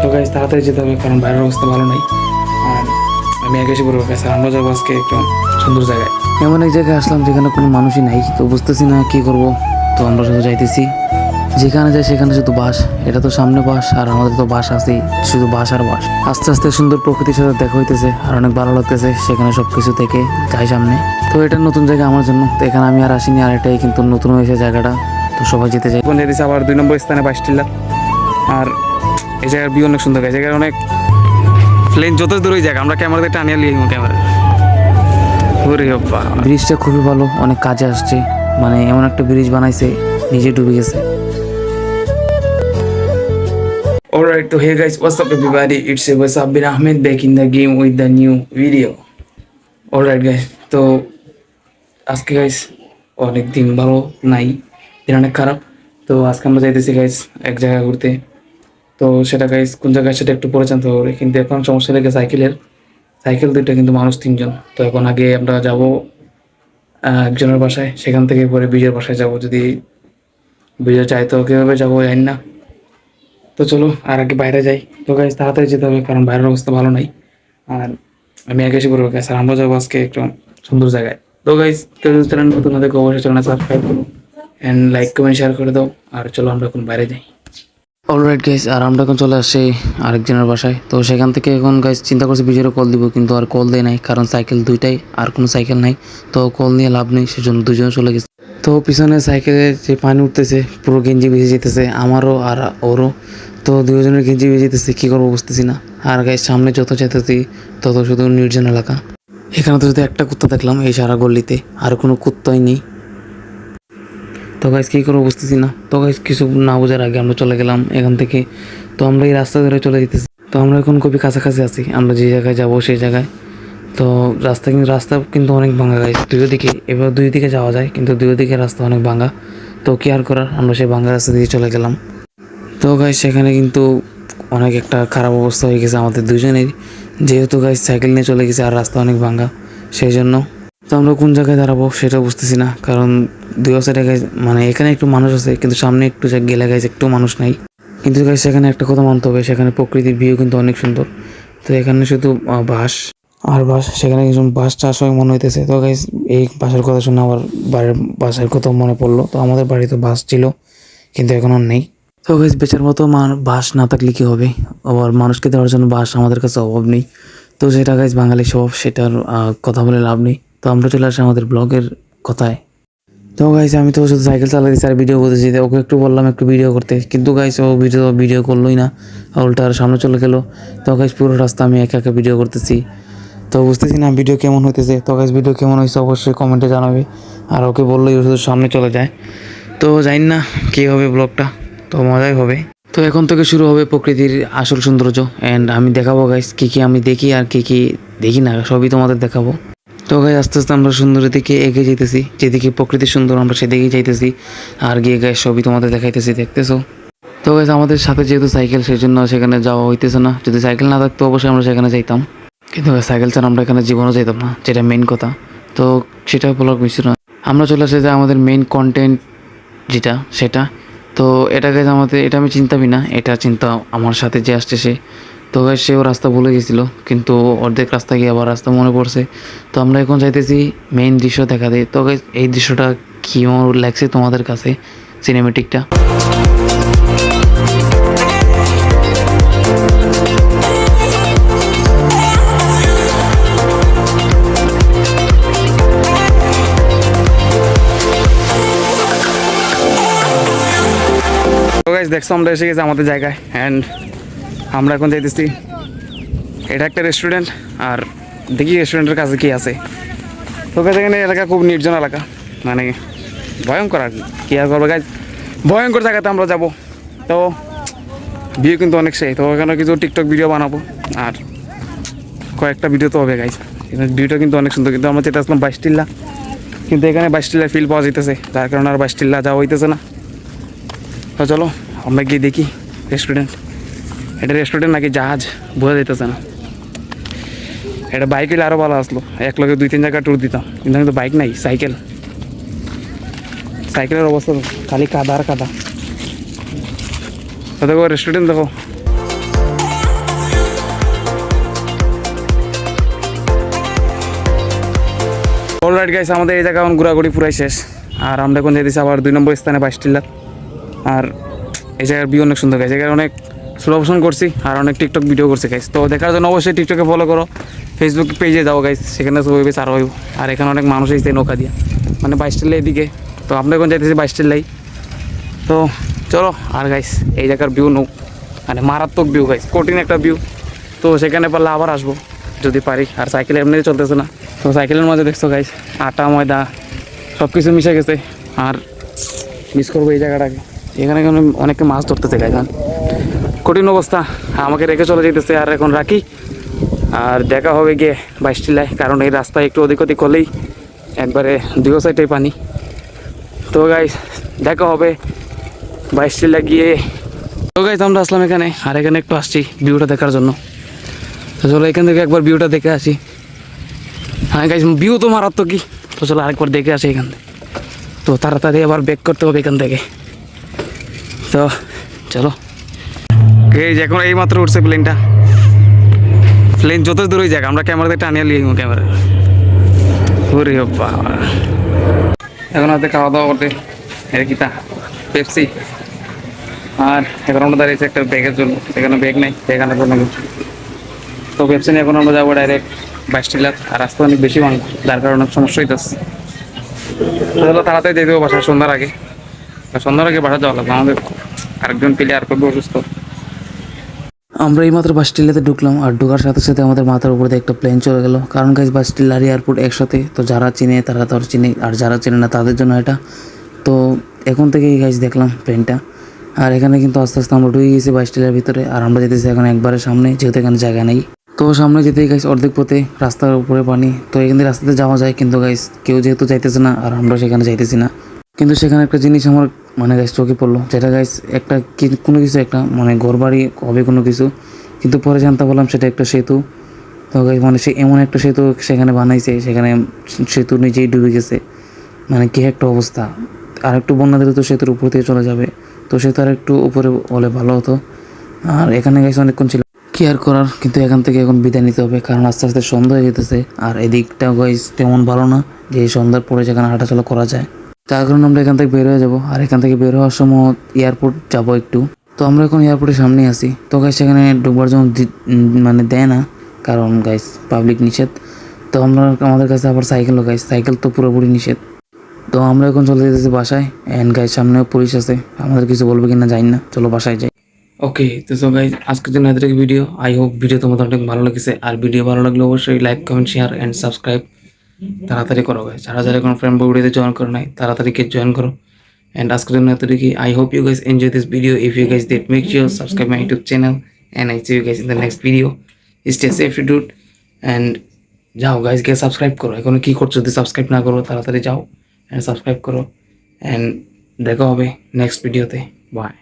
তো গাইজ তাড়াতাড়ি যেতে হবে, কারণ বাইরের অবস্থা ভালো নাই। আর আমি আগে এসে বলবো গাছ, আমরা যাবো আজকে একটু সুন্দর জায়গায়। এমন এক জায়গায় আসলাম যেখানে কোনো মানুষই নাই, তো বুঝতেছি না কী করবো। তো আমরা শুধু যাইতেছি, যেখানে যাই সেখানে শুধু বাস। এটা তো সামনে বাস, আর আমাদের তো বাস আছেই, শুধু বাস আর বাস। আস্তে আস্তে সুন্দর প্রকৃতির সাথে দেখা হইতেছে আর অনেক ভালো লাগতেছে সেখানে সব কিছু থেকে যাই সামনে। তো এটা নতুন জায়গা আমার জন্য, তো এখানে আমি আর আসিনি, আর এটাই কিন্তু নতুন হয়েছে জায়গাটা। তো সবাই যেতে চাই। এখন যেতেছি আবার 2 নম্বর স্থানে বাইশটিল্লা। আর এই জায়গার ভিউ অনেক সুন্দর, এই জায়গার অনেক প্লেন যত দূর ওই জায়গা, আমরা ক্যামেরাতে টানিয়ে নিয়ে ক্যামেরা। ব্রিজটা খুবই ভালো, অনেক কাজে আসছে, মানে এমন একটা ব্রিজ বানাইছে নিজে ডুবে গেছে। Alright, so hey guys, what's up everybody? It's your boy Sabir Ahmed back in the game with the new video. Alright guys, তো আজকে গাইস অনেক দিন ভালো নাই, দিন অনেক খারাপ। তো আজকে আমরা যাইতেছি গাইস এক জায়গায় ঘুরতে। তো সেটা গাইস কোন জায়গায় সেটা একটু পরে জানতে হবে, কিন্তু এখন সমস্যা লেগে সাইকেল দুইটা, কিন্তু মানুষ 3জন। তো এখন আগে আমরা যাব একজনের বাসায়, সেখান থেকে পরে বিজয়ের বাসায় যাব। যদি বিজয় চাই তো কীভাবে যাবো জানি না। তো চলো আর আগে বাইরে যাই। তো গাইজ তাড়াতাড়ি যেতে হবে, কারণ বাইরের অবস্থা ভালো নাই। আর আমি আগে এসে বলবো গাইজ, আর আমরা যাবো আজকে একটু সুন্দর জায়গায়। তো গাইজ কেউ যদি চ্যানেল নতুন দেখো অবশ্যই চ্যানেল সাবস্ক্রাইব করো অ্যান্ড লাইক কমেন্ট শেয়ার করে দাও। আর চলো আমরা এখন বাইরে যাই। অলরাইট গাইজ, আর আমরা এখন চলে আসছি আরেকজনের বাসায়। তো সেখান থেকে এখন গাইজ চিন্তা করছি বিজয়েরও কল দিব, কিন্তু আর কল দেয় নাই, কারণ সাইকেল দুইটাই, আর কোনো সাইকেল নাই। তো কল নিয়ে লাভ নেই, সেজন্য দুজনে চলে গেছে। তো পিছনে সাইকেলে যে পানি উঠতেছে, পুরো গেঞ্জি ভিজে যেতেছে, আমারও আর ওরও। তো দুজনের গেঞ্জি ভিজে যেতেছে, কী করবো বুঝতেছি না। আর গাইজ সামনে যত যেতেছি তত শুধু নির্জন এলাকা। এখানে তো শুধু একটা কুত্তা দেখলাম এই সারা গল্লিতে, আর কোনো কুত্তাই নেই। তো গাইজ কী করবো বুঝতেছি না। তো গাইজ কিছু না বোঝার আগে আমরা চলে গেলাম এখান থেকে। তো আমরা এই রাস্তা ধরে চলে যেতেছি। তো আমরা এখন খুবই কাছাকাছি আছি, আমরা যে জায়গায় যাবো সেই জায়গায়। তো রাস্তা কিন্তু অনেক ভাঙা গাইজ, দুই দিকে, এবার দুই দিকে যাওয়া যায়, কিন্তু দুই দিকে রাস্তা অনেক ভাঙা। তো কি আর করার, আমরা সেই ভাঙা রাস্তা দিয়ে চলে গেলাম। তো গাইজ সেখানে কিন্তু অনেক একটা খারাপ অবস্থা হয়ে গেছে আমাদের দুজনেরই, যেহেতু গাইজ সাইকেল নিয়ে চলে গেছে আর রাস্তা অনেক ভাঙা, সেই জন্য। তো আমরা কোন জায়গায় দাঁড়াবো সেটা বুঝতেছি না, কারণ দুই সাইডে গাইজ মানে এখানে একটু মানুষ আছে, কিন্তু সামনে একটু গেলে গাইজ একটু মানুষ নাই। কিন্তু গাইজ সেখানে একটা কথা মানতে হবে, সেখানে প্রকৃতির ভিউ কিন্তু অনেক সুন্দর। তো এখানে শুধু বাস আর বাস, সেখানে কিছু বাস চাষ হয় মনে হইতেছে। তো গাইজ এই বাসের কথা শুনে আমার বাড়ির বাসের কথা মনে পড়লো। তো আমাদের বাড়িতে বাস ছিল, কিন্তু এখন আর নেই। তো গাইজ বেচার মতো বাস না থাকলে কী হবে, আবার মানুষকে দেওয়ার জন্য বাস আমাদের কাছে অভাব নেই। তো সেটা গাইজ বাঙালি স্বভাব, সেটার কথা বলে লাভ নেই। তো আমরা চলে আসি আমাদের ব্লগের কথায়। তো গাইজ আমি তো শুধু সাইকেল চালাতেছি আর ভিডিও করতেছি, ওকে একটু বললাম একটু ভিডিও করতে, কিন্তু গাইজ ও ভিডিও করলোই না, উল্টা আর সামনে চলে গেলো। তো গাইজ পুরো রাস্তা আমি একা একা ভিডিও করতেছি। তো বুঝতেছি না ভিডিও কেমন হইতেছে। তো গাইজ ভিডিও কেমন হয়েছে অবশ্যই কমেন্টে জানাবে। আর ওকে বললেই শুধু সামনে চলে যায়। তো জানি না কী হবে ব্লগটা, তো মজাই হবে। তো এখন থেকে শুরু হবে প্রকৃতির আসল সৌন্দর্য, অ্যান্ড আমি দেখাবো গাইজ কী কী আমি দেখি আর কী কী দেখি না, সবই তোমাদের দেখাবো। তো গাইজ আস্তে আস্তে আমরা সুন্দরের দিকে এগিয়ে যেতেছি, যেদিকে প্রকৃতি সুন্দর আমরা সেদিকেই যাইতেছি। আর গিয়ে গাইজ সবই তোমাদের দেখাইতেছি, দেখতেছো। তো গাইজ আমাদের সাথে যেহেতু সাইকেল, সেই জন্য সেখানে যাওয়া হইতেছে না। যদি সাইকেল না থাকতো অবশ্যই আমরা সেখানে যাইতাম, কিন্তু সাইকেল ছাড়া আমরা এখানে জীবনও যাইতাম না, যেটা মেইন কথা। তো সেটা বলার কিছু না, আমরা চলে আসে যে আমাদের মেইন কন্টেন্ট যেটা সেটা। তো এটা গাইজ এটা আমি চিন্তাবি না, এটা চিন্তা আমার সাথে যে আসছে সে। তো গাইজ সেও রাস্তা ভুলে গেছিলো, কিন্তু অর্ধেক রাস্তা গিয়ে আবার রাস্তা মনে পড়ছে। তো আমরা এখন চাইতেছি মেইন দৃশ্য দেখা দেয়। তো গাইজ এই দৃশ্যটা কেমন লাগছে তোমাদের কাছে, সিনেমেটিকটা? দেখছো আমরা এসে গেছি আমাদের জায়গায়, অ্যান্ড আমরা এখন যাইতেছি। এটা একটা রেস্টুরেন্ট, আর দেখি রেস্টুরেন্টের কাছে কি আছে। তো এখানে এলাকা খুব নির্জন এলাকা, মানে ভয়ঙ্কর আর কি আর করবো গাইজ, ভয়ঙ্কর জায়গাতে আমরা যাব। তো ভিউ কিন্তু অনেক সেই, তো এখানে কিছু টিকটক ভিডিও বানাবো, আর কয়েকটা ভিডিও তো হবে গাইজ। ভিউটা কিন্তু অনেক সুন্দর, কিন্তু আমরা যেটা আসলাম বাইশটিল্লা, কিন্তু এখানে বাইশটিল্লার ফিল পাওয়া যেতেছে, যার কারণে আর বাইশটিল্লা যাওয়া হইতেছে না। তো চলো আমরা গিয়ে দেখি রেস্টুরেন্ট। এটা রেস্টুরেন্ট নাকি জাহাজ বোঝা যেতেছে না। এটা বাইক হলে আরও ভালো আসলো, এক লগে 2-3 জায়গা ট্যুর দিতাম, কিন্তু আমি তো বাইক নাই, সাইকেলের অবস্থা খালি কাদা আর কাদা। তো দেখো রেস্টুরেন্ট দেখো। অলরাইট গাইস, আমাদের এই জায়গা এখন ঘোরাঘুরি পুরাই শেষ। আর আমরা এখন যেতেছি আবার 2 নম্বর স্থানে 22 টিলার। আর এই জায়গার ভিউ অনেক সুন্দর গাইস, এই জায়গায় অনেক স্লো মোশন করছি আর অনেক টিকটক ভিডিও করছি গাইস। তো দেখার জন্য অবশ্যই টিকটকে ফলো করো, ফেসবুক পেজে যাও গাইস, সেখানে ছবি বেশ আরও হইব। আর এখানে অনেক মানুষ এসেছে নৌকা দিয়া, মানে 22 টিলা এদিকে। তো আমরা এখন যাইতেছি 22 টিলাই। তো চলো। আর গাইস এই জায়গার ভিউ মানে মারাত্মক ভিউ গাইস, কঠিন একটা ভিউ। তো সেখানে পারলে আবার আসবো যদি পারি। আর সাইকেল এমনিতে চলতেছে না, তো সাইকেলের মাঝে দেখছো গাইস আটা ময়দা সব কিছু মিশে গেছে। আর মিস করবো এই জায়গাটাকে। এখানে অনেকে মাছ ধরতেছে গাইস, কঠিন অবস্থা, আমাকে রেখে চলে যেতেছে। আর এখন রাখি, আর দেখা হবে গিয়ে 22 টিলায়, কারণ এই রাস্তায় একটু ওদিক ওদিক করলেই একবারে দুই সাইডে পানি। তো গাইস দেখা হবে 22 টিলা গিয়ে। তো গাইস আমরা আসলাম এখানে, আর এখানে একটু আসছি ভিউটা দেখার জন্য। তো চলো এখান থেকে একবার ভিউটা দেখে আসি। হ্যাঁ গাইস ভিউ তো মারাত্মক কি। তো চলো আরেকবার দেখে আসি এখান থেকে। তো তাড়াতাড়ি আবার ব্যাক করতে হবে এখান থেকে। তো চলো। এই যে এখন এই মাত্র উঠছে প্লেনটা। প্লেন যত দূরই যাক আমরা ক্যামেরাতে টানিয়ে লিয়ে ক্যামেরা। ওরে বাবা, এখন হাতে খাওয়া দাওয়া করতে এর কিতা পেপসি। আর এখন আমরা দাঁড়িয়েছি একটা ব্যাগের জন্য, সেখানে ব্যাগ নেই, সেখানে জন্য। তো পেপসি নিয়ে এখন আমরা যাবো ডাইরেক্ট 22 টিলার। আর রাস্তা অনেক বেশি ভাঙ, যার কারণে অনেক সমস্যা হইতেছে। তাহলে তাড়াতাড়ি যেতে হবে বাসায় সন্ধ্যার আগে। সন্ধ্যার আগে বাসা যাওয়া লাগবে আমাদের, আরেকজন প্লেয়ার করবে অসুস্থ। আমরা এইমাত্র 22 টিলাতে ঢুকলাম, আর ঢোকার সাথে সাথে আমাদের মাথার উপরে একটা প্লেন চলে গেল। কারণ গাইস 22 টিলা আর এয়ারপোর্ট একসাথে, তো যারা চিনে তারা তো আর চিনে, আর যারা চেনে না তাদের জন্য এটা। তো এখন থেকেই গাইস দেখলাম প্লেনটা। আর এখানে কিন্তু আস্তে আস্তে আমরা ঢুকে গেছি 22 টিলার ভিতরে। আর আমরা যেতেছি এখন একবারে সামনে, যেহেতু এখানে জায়গা নেই। তো সামনে যেতেই গাইস অর্ধেক পথে রাস্তার উপরে পানি। তো এখান থেকে রাস্তাতে যাওয়া যায়, কিন্তু গাইস কেউ যেহেতু যাইতেছে না আর আমরা সেখানে যাইতেছি না। কিন্তু সেখানে একটা জিনিস আমার মানে গাইস চোখে পড়লো, যেটা গাইস একটা কোনো কিছু একটা মানে ঘর বাড়ি হবে কোনো কিছু, কিন্তু পরে জানতে পারলাম সেটা একটা সেতু। তো গাইস মানে সে এমন একটা সেতু সেখানে বানাইছে, সেখানে সেতু নিজেই ডুবে গেছে। মানে কি একটা অবস্থা। আর একটু বন্যা দিলে তো সেতুর উপর দিয়ে চলে যাবে। তো সেতু আর একটু উপরে হলে ভালো হতো। আর এখানে গাইস অনেকক্ষণ ছিল কি আর করার, কিন্তু এখান থেকে এখন বিদায় নিতে হবে, কারণ আস্তে আস্তে সন্ধ্যা হয়ে যেতেছে। আর এদিকটা গাইস তেমন ভালো না যে এই সন্ধ্যার পরে যেখানে হাঁটাচলা করা যায়। তার কারণে আমরা এখান থেকে বের হয়ে যাবো। আর এখান থেকে বের হওয়ার সময় এয়ারপোর্ট যাবো একটু। তো আমরা এখন এয়ারপোর্টের সামনেই আছি। তো গাইস সেখানে ঢুকবার জন্য মানে দেয় না, কারণ গাইস পাবলিক নিষেধ। তো আমাদের কাছে আবার সাইকেলও গাইস, সাইকেল তো পুরোপুরি নিষেধ। তো আমরা এখন চলে যেতেছি বাসায়। অ্যান্ড গাইস সামনেও পুলিশ আছে, আমাদের কিছু বলবে কিনা জানি না, চলো বাসায় যাই। ওকে, তো সো গাইস আজকের জন্য এতটুকু ভিডিও। আই হোপ ভিডিও তোমাদের অনেক ভালো লেগেছে। আর ভিডিও ভালো লাগলে অবশ্যই like comment share and subscribe তাড়াতাড়ি করো গাইস। যারা যারা কোনো ফ্রেন্ড ভিডিওতে জয়েন করো নাই তাড়াতাড়ি কে জয়েন করো। অ্যান্ড আজকের জন্য এতটুকু। I hope you guys enjoy this video. If you guys did make sure subscribe my YouTube channel and I see you guys in the next video. Stay safe dude. And যাও guys গিয়ে subscribe করো। এখন কি করছো, যদি subscribe না করো তাড়াতাড়ি যাও অ্যান্ড সাবস্ক্রাইব করো। অ্যান্ড দেখা হবে নেক্সট ভিডিওতে। বাই।